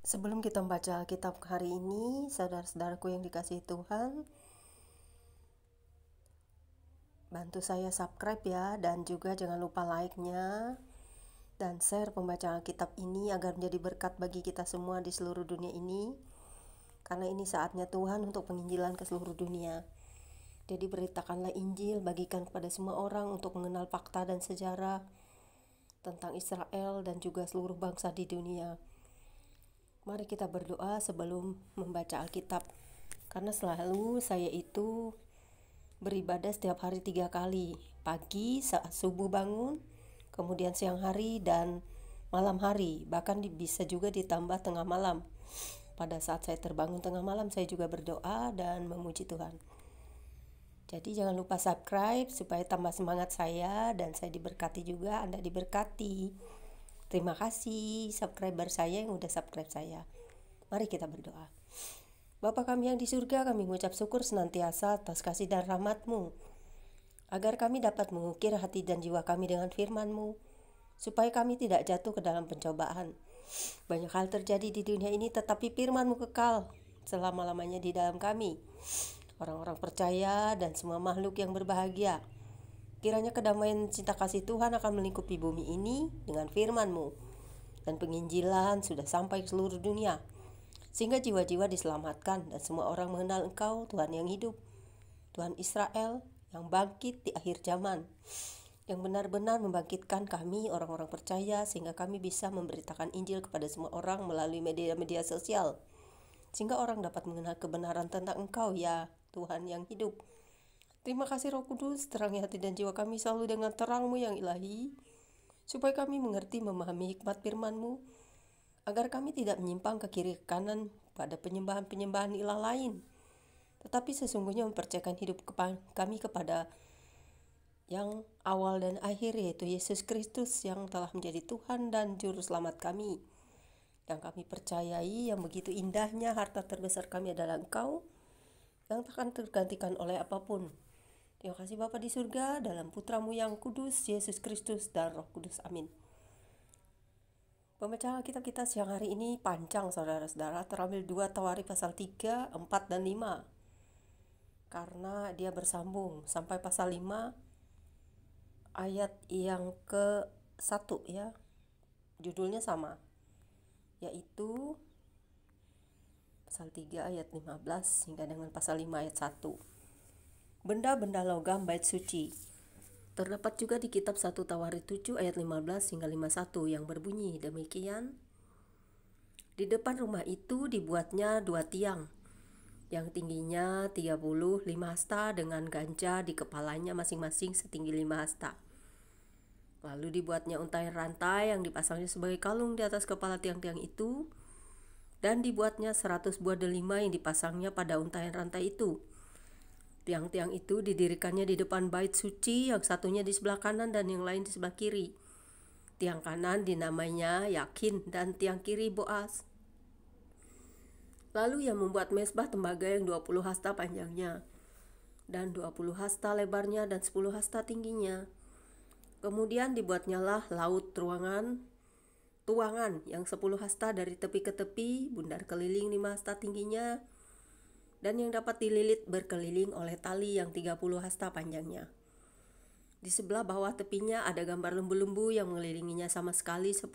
Sebelum kita membaca Alkitab hari ini, saudara-saudaraku yang dikasihi Tuhan, bantu saya subscribe ya, dan juga jangan lupa like-nya dan share pembacaan Alkitab ini agar menjadi berkat bagi kita semua di seluruh dunia ini, karena ini saatnya Tuhan untuk penginjilan ke seluruh dunia. Jadi beritakanlah Injil, bagikan kepada semua orang untuk mengenal fakta dan sejarah tentang Israel dan juga seluruh bangsa di dunia. Mari kita berdoa sebelum membaca Alkitab, karena selalu saya itu beribadah setiap hari 3 kali, pagi saat subuh bangun, kemudian siang hari dan malam hari, bahkan bisa juga ditambah tengah malam. Pada saat saya terbangun tengah malam, saya juga berdoa dan memuji Tuhan. Jadi jangan lupa subscribe supaya tambah semangat saya dan saya diberkati juga, Anda diberkati. Terima kasih subscriber saya yang udah subscribe saya. Mari kita berdoa. Bapa kami yang di surga, kami mengucap syukur senantiasa atas kasih dan rahmat-Mu, agar kami dapat mengukir hati dan jiwa kami dengan firman-Mu, supaya kami tidak jatuh ke dalam pencobaan. Banyak hal terjadi di dunia ini, tetapi firman-Mu kekal selama-lamanya di dalam kami, orang-orang percaya dan semua makhluk yang berbahagia. Kiranya kedamaian cinta kasih Tuhan akan melingkupi bumi ini dengan firman-Mu, dan penginjilan sudah sampai ke seluruh dunia, sehingga jiwa-jiwa diselamatkan dan semua orang mengenal Engkau, Tuhan yang hidup, Tuhan Israel yang bangkit di akhir zaman, yang benar-benar membangkitkan kami orang-orang percaya, sehingga kami bisa memberitakan Injil kepada semua orang melalui media-media sosial, sehingga orang dapat mengenal kebenaran tentang Engkau ya Tuhan yang hidup. Terima kasih Roh Kudus, terangi hati dan jiwa kami selalu dengan terang-Mu yang ilahi, supaya kami mengerti memahami hikmat firman-Mu, agar kami tidak menyimpang ke kiri ke kanan pada penyembahan-penyembahan ilah lain, tetapi sesungguhnya mempercayakan hidup kami kepada yang awal dan akhir, yaitu Yesus Kristus yang telah menjadi Tuhan dan Juru Selamat kami, yang kami percayai, yang begitu indahnya harta terbesar kami adalah Engkau, yang tak akan tergantikan oleh apapun. Terima kasih Bapa di surga, dalam Putra-Mu yang kudus, Yesus Kristus dan Roh Kudus. Amin. Pembacaan Alkitab kita siang hari ini panjang saudara-saudara, terambil 2 Tawarikh pasal 3, 4, dan 5. Karena dia bersambung sampai pasal 5 ayat yang ke-1 ya. Judulnya sama, yaitu pasal 3 ayat 15 hingga dengan pasal 5 ayat 1. Benda-benda logam bait suci. Terdapat juga di kitab 1 Tawarikh 7 ayat 15 hingga 51 yang berbunyi demikian. Di depan rumah itu dibuatnya 2 tiang, yang tingginya 35 hasta dengan ganja di kepalanya masing-masing setinggi 5 hasta. Lalu dibuatnya untaian rantai yang dipasangnya sebagai kalung di atas kepala tiang-tiang itu, dan dibuatnya 100 buah delima yang dipasangnya pada untaian rantai itu. Tiang-tiang itu didirikannya di depan bait suci, yang satunya di sebelah kanan dan yang lain di sebelah kiri. Tiang kanan dinamainya Yakin dan tiang kiri Boas. Lalu ia membuat mezbah tembaga yang 20 hasta panjangnya dan 20 hasta lebarnya dan 10 hasta tingginya. Kemudian dibuatnyalah laut tuangan yang 10 hasta dari tepi ke tepi, bundar keliling 5 hasta tingginya, dan yang dapat dililit berkeliling oleh tali yang 30 hasta panjangnya. Di sebelah bawah tepinya ada gambar lembu-lembu yang mengelilinginya sama sekali 10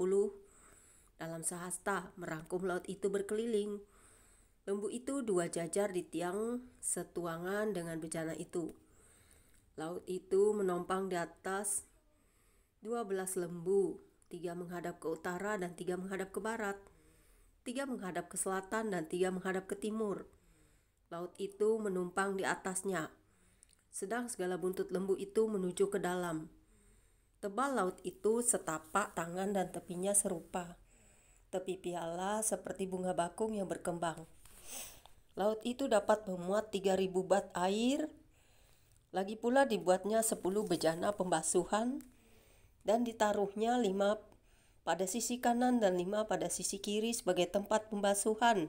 dalam sehasta, merangkum laut itu berkeliling. Lembu itu 2 jajar di tiang setuangan dengan bejana itu. Laut itu menompang di atas 12 lembu, 3 menghadap ke utara dan 3 menghadap ke barat, 3 menghadap ke selatan dan 3 menghadap ke timur. Laut itu menumpang di atasnya, sedang segala buntut lembu itu menuju ke dalam. Tebal laut itu setapak tangan dan tepinya serupa tepi piala seperti bunga bakung yang berkembang. Laut itu dapat memuat 3.000 bat air. Lagi pula dibuatnya 10 bejana pembasuhan, dan ditaruhnya 5 pada sisi kanan dan 5 pada sisi kiri sebagai tempat pembasuhan.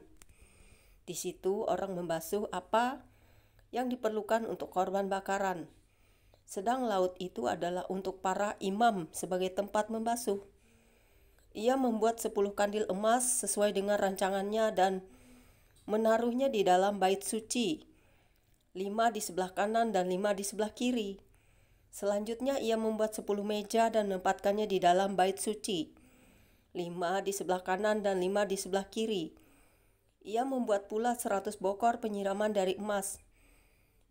Di situ orang membasuh apa yang diperlukan untuk korban bakaran. Sedang laut itu adalah untuk para imam sebagai tempat membasuh. Ia membuat 10 kandil emas sesuai dengan rancangannya dan menaruhnya di dalam bait suci, 5 di sebelah kanan dan 5 di sebelah kiri. Selanjutnya ia membuat 10 meja dan menempatkannya di dalam bait suci, 5 di sebelah kanan dan 5 di sebelah kiri. Ia membuat pula 100 bokor penyiraman dari emas.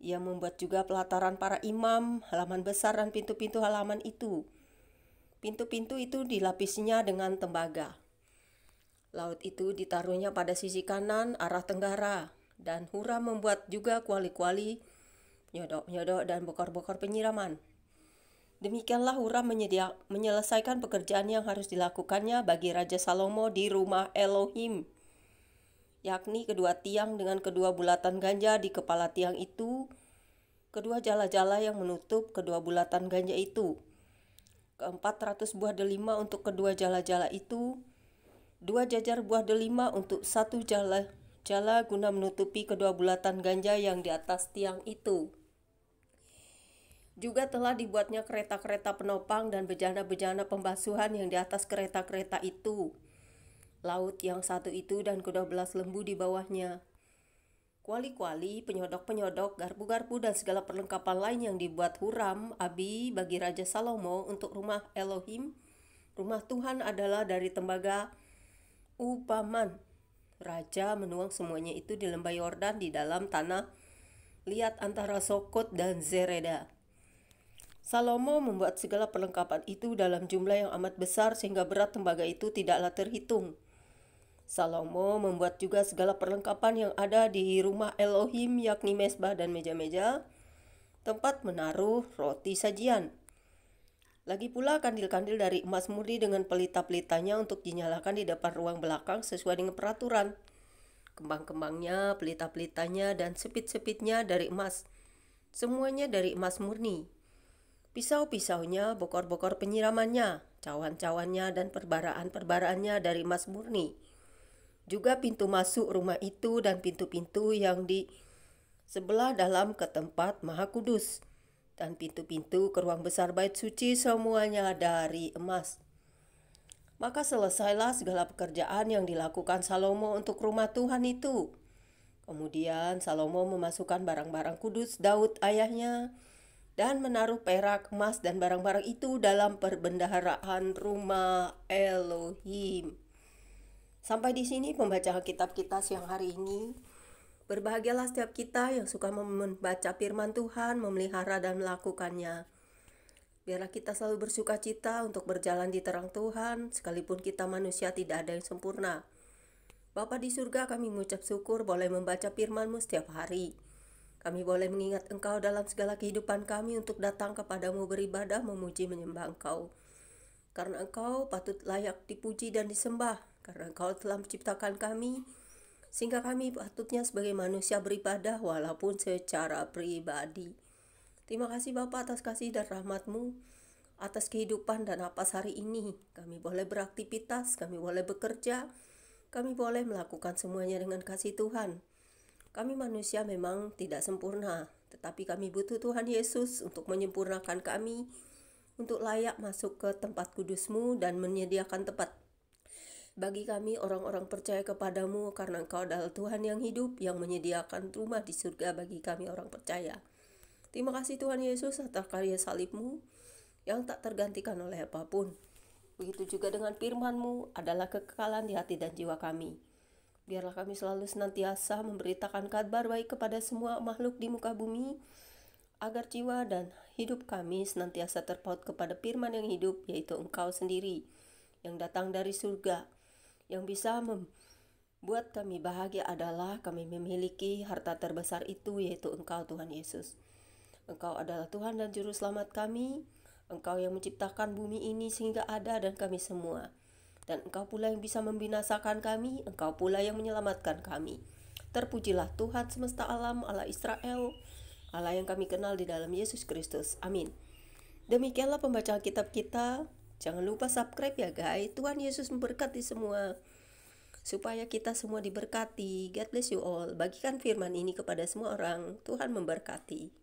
Ia membuat juga pelataran para imam, halaman besar dan pintu-pintu halaman itu. Pintu-pintu itu dilapisinya dengan tembaga. Laut itu ditaruhnya pada sisi kanan arah tenggara, dan Huram membuat juga kuali-kuali, nyodok-nyodok dan bokor-bokor penyiraman. Demikianlah Huram menyelesaikan pekerjaan yang harus dilakukannya bagi Raja Salomo di rumah Elohim, yakni kedua tiang dengan kedua bulatan ganja di kepala tiang itu, kedua jala-jala yang menutup kedua bulatan ganja itu, 400 buah delima untuk kedua jala-jala itu, 2 jajar buah delima untuk satu jala guna menutupi kedua bulatan ganja yang di atas tiang itu. Juga telah dibuatnya kereta-kereta penopang dan bejana-bejana pembasuhan yang di atas kereta-kereta itu, laut yang satu itu dan ke-12 lembu di bawahnya, kuali-kuali, penyodok-penyodok, garpu-garpu dan segala perlengkapan lain yang dibuat Huram Abi bagi Raja Salomo untuk rumah Elohim, rumah Tuhan adalah dari tembaga Upaman. Raja menuang semuanya itu di lembah Yordan di dalam tanah liat antara Sokot dan Zereda. Salomo membuat segala perlengkapan itu dalam jumlah yang amat besar sehingga berat tembaga itu tidaklah terhitung. Salomo membuat juga segala perlengkapan yang ada di rumah Elohim, yakni mezbah dan meja-meja, tempat menaruh roti sajian. Lagi pula kandil-kandil dari emas murni dengan pelita-pelitanya untuk dinyalakan di depan ruang belakang sesuai dengan peraturan. Kembang-kembangnya, pelita-pelitanya, dan sepit-sepitnya dari emas. Semuanya dari emas murni. Pisau-pisaunya, bokor-bokor penyiramannya, cawan-cawannya, dan perbaraan-perbaraannya dari emas murni. Juga pintu masuk rumah itu dan pintu-pintu yang di sebelah dalam ke tempat Maha Kudus, dan pintu-pintu ke ruang besar bait suci semuanya dari emas. Maka selesailah segala pekerjaan yang dilakukan Salomo untuk rumah Tuhan itu. Kemudian Salomo memasukkan barang-barang kudus Daud ayahnya dan menaruh perak, emas, dan barang-barang itu dalam perbendaharaan rumah Elohim. Sampai di sini pembacaan kitab kita siang hari ini. Berbahagialah setiap kita yang suka membaca firman Tuhan, memelihara dan melakukannya. Biarlah kita selalu bersuka cita untuk berjalan di terang Tuhan, sekalipun kita manusia tidak ada yang sempurna. Bapa di surga, kami mengucap syukur boleh membaca firman-Mu setiap hari. Kami boleh mengingat Engkau dalam segala kehidupan kami untuk datang kepadamu beribadah, memuji, menyembah Engkau. Karena Engkau patut layak dipuji dan disembah, karena Engkau telah menciptakan kami, sehingga kami patutnya sebagai manusia beribadah walaupun secara pribadi. Terima kasih Bapa atas kasih dan rahmat-Mu, atas kehidupan dan napas hari ini. Kami boleh beraktivitas, kami boleh bekerja, kami boleh melakukan semuanya dengan kasih Tuhan. Kami manusia memang tidak sempurna, tetapi kami butuh Tuhan Yesus untuk menyempurnakan kami, untuk layak masuk ke tempat kudus-Mu dan menyediakan tempat bagi kami orang-orang percaya kepadamu, karena Engkau adalah Tuhan yang hidup yang menyediakan rumah di surga bagi kami orang percaya. Terima kasih Tuhan Yesus atas karya salib-Mu yang tak tergantikan oleh apapun. Begitu juga dengan firman-Mu adalah kekekalan di hati dan jiwa kami. Biarlah kami selalu senantiasa memberitakan kabar baik kepada semua makhluk di muka bumi, agar jiwa dan hidup kami senantiasa terpaut kepada firman yang hidup, yaitu Engkau sendiri, yang datang dari surga. Yang bisa membuat kami bahagia adalah kami memiliki harta terbesar itu, yaitu Engkau Tuhan Yesus. Engkau adalah Tuhan dan Juru Selamat kami. Engkau yang menciptakan bumi ini sehingga ada dan kami semua. Dan Engkau pula yang bisa membinasakan kami, Engkau pula yang menyelamatkan kami. Terpujilah Tuhan semesta alam, Allah Israel, Allah yang kami kenal di dalam Yesus Kristus. Amin. Demikianlah pembacaan kitab kita. Jangan lupa subscribe ya guys. Tuhan Yesus memberkati semua. Supaya kita semua diberkati. God bless you all. Bagikan firman ini kepada semua orang. Tuhan memberkati.